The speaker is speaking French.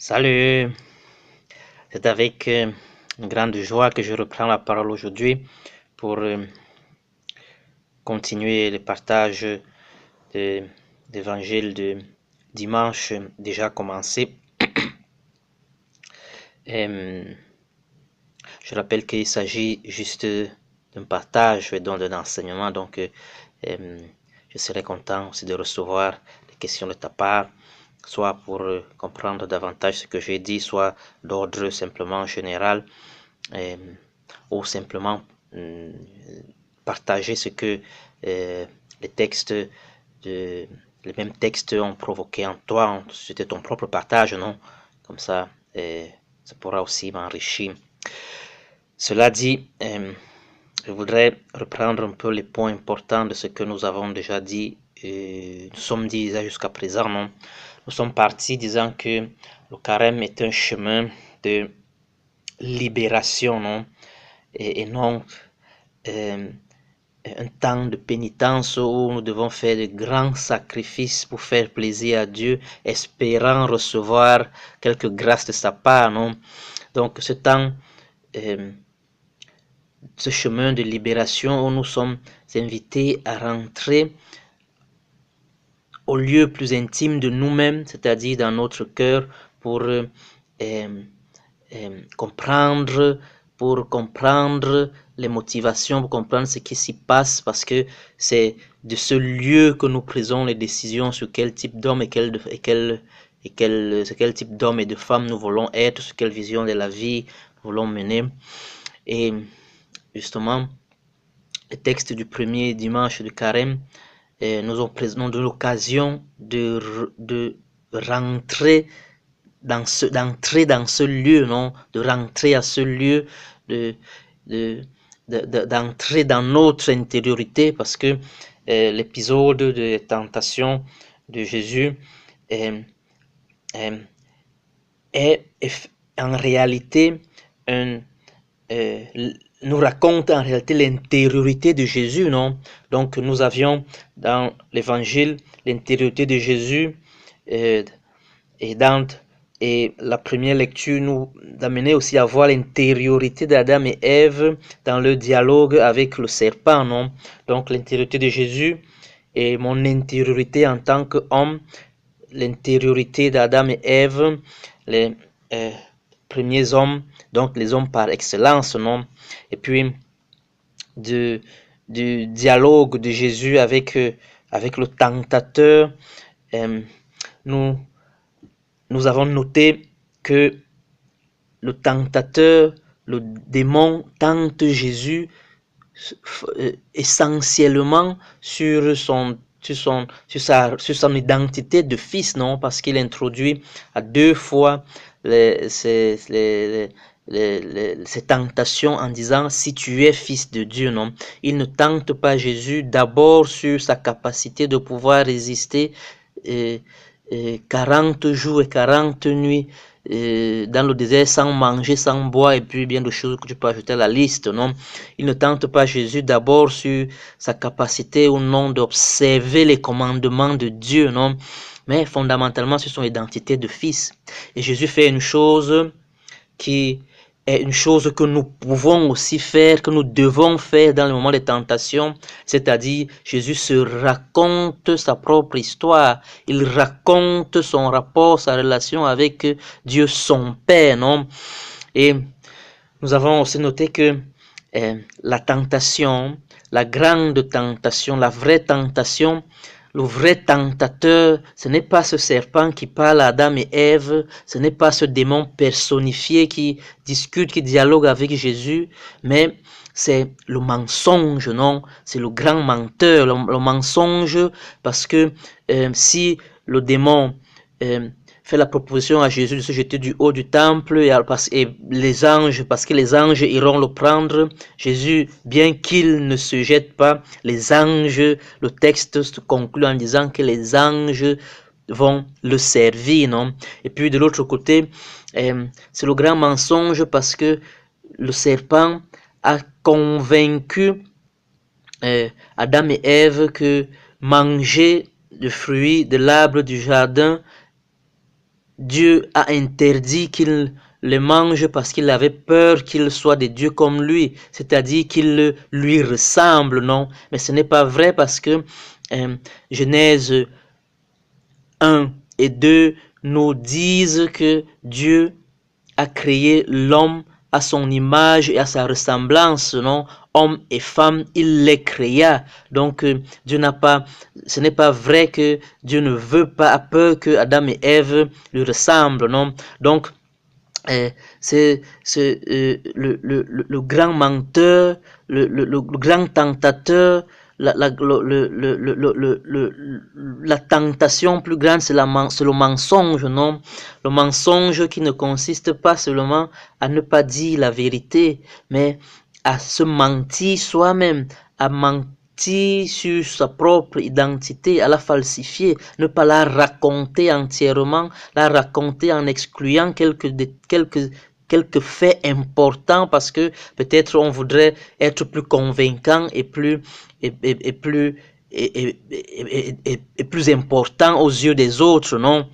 Salut, c'est avec une grande joie que je reprends la parole aujourd'hui pour continuer le partage de l'évangile de dimanche déjà commencé. Je rappelle qu'il s'agit juste d'un partage et d'un enseignement, donc je serais content aussi de recevoir des questions de ta part, soit pour comprendre davantage ce que j'ai dit, soit d'ordre simplement général, ou simplement partager ce que les textes, les mêmes textes ont provoqué en toi. C'était ton propre partage, non? Comme ça, ça pourra aussi m'enrichir. Cela dit, je voudrais reprendre un peu les points importants de ce que nous avons déjà dit. Nous sommes dit jusqu'à présent, non? Nous sommes partis disant que le carême est un chemin de libération, non? Et non un temps de pénitence où nous devons faire de grands sacrifices pour faire plaisir à Dieu, espérant recevoir quelques grâces de sa part, non? Donc ce temps, ce chemin de libération où nous sommes invités à rentrer au lieu plus intime de nous-mêmes, c'est-à-dire dans notre cœur, pour comprendre les motivations, pour comprendre ce qui s'y passe, parce que c'est de ce lieu que nous prenons les décisions sur quel type d'homme quel type d'homme et de femme nous voulons être, sur quelle vision de la vie nous voulons mener. Et justement, le texte du premier dimanche de Carême nous ont donné l'occasion de rentrer d'entrer dans ce lieu, non, de rentrer à ce lieu, d'entrer dans notre intériorité, parce que l'épisode de tentation de Jésus est en réalité nous raconte en réalité l'intériorité de Jésus, non? Donc nous avions dans l'évangile l'intériorité de Jésus et la première lecture nous amenait aussi à voir l'intériorité d'Adam et Ève dans le dialogue avec le serpent, non? Donc l'intériorité de Jésus et mon intériorité en tant qu'homme, l'intériorité d'Adam et Ève, les premiers hommes, donc les hommes par excellence, non? Et puis du dialogue de Jésus avec le tentateur, nous avons noté que le tentateur, le démon tente Jésus essentiellement sur son identité de fils, non? Parce qu'il introduit à deux fois ces tentations en disant si tu es fils de Dieu, non? Il ne tente pas Jésus d'abord sur sa capacité de pouvoir résister 40 jours et 40 nuits dans le désert sans manger, sans boire et puis bien de choses que tu peux ajouter à la liste, non? Il ne tente pas Jésus d'abord sur sa capacité ou non d'observer les commandements de Dieu, non? Mais fondamentalement sur son identité de fils. Et Jésus fait une chose qui est une chose que nous pouvons aussi faire, que nous devons faire dans le moment des tentations, c'est-à-dire Jésus se raconte sa propre histoire, il raconte son rapport, sa relation avec Dieu son Père, non? Et nous avons aussi noté que la tentation, la grande tentation, la vraie tentation, le vrai tentateur, ce n'est pas ce serpent qui parle à Adam et Ève, ce n'est pas ce démon personnifié qui discute, qui dialogue avec Jésus, mais c'est le mensonge, non? C'est le grand menteur, le mensonge, parce que si le démon fait la proposition à Jésus de se jeter du haut du temple et les anges, parce que les anges iront le prendre, Jésus, bien qu'il ne se jette pas, les anges, le texte se conclut en disant que les anges vont le servir, non? Et puis de l'autre côté, c'est le grand mensonge parce que le serpent a convaincu Adam et Ève que manger le fruit de l'arbre du jardin Dieu a interdit qu'il le mange parce qu'il avait peur qu'il soit des dieux comme lui, c'est-à-dire qu'il lui ressemble, non? Mais ce n'est pas vrai parce que Genèse 1 et 2 nous disent que Dieu a créé l'homme à son image et à sa ressemblance, non? Homme et femme, il les créa. Donc, Dieu n'a pas, ce n'est pas vrai que Dieu ne veut pas, a peur que Adam et Ève lui ressemblent, non? Donc, c'est le grand menteur, le grand tentateur, la tentation plus grande, c'est le mensonge, non? Le mensonge qui ne consiste pas seulement à ne pas dire la vérité, mais à se mentir soi-même, à mentir sur sa propre identité, à la falsifier, ne pas la raconter entièrement, la raconter en excluant quelques faits importants parce que peut-être on voudrait être plus convaincant et plus et plus important aux yeux des autres, non?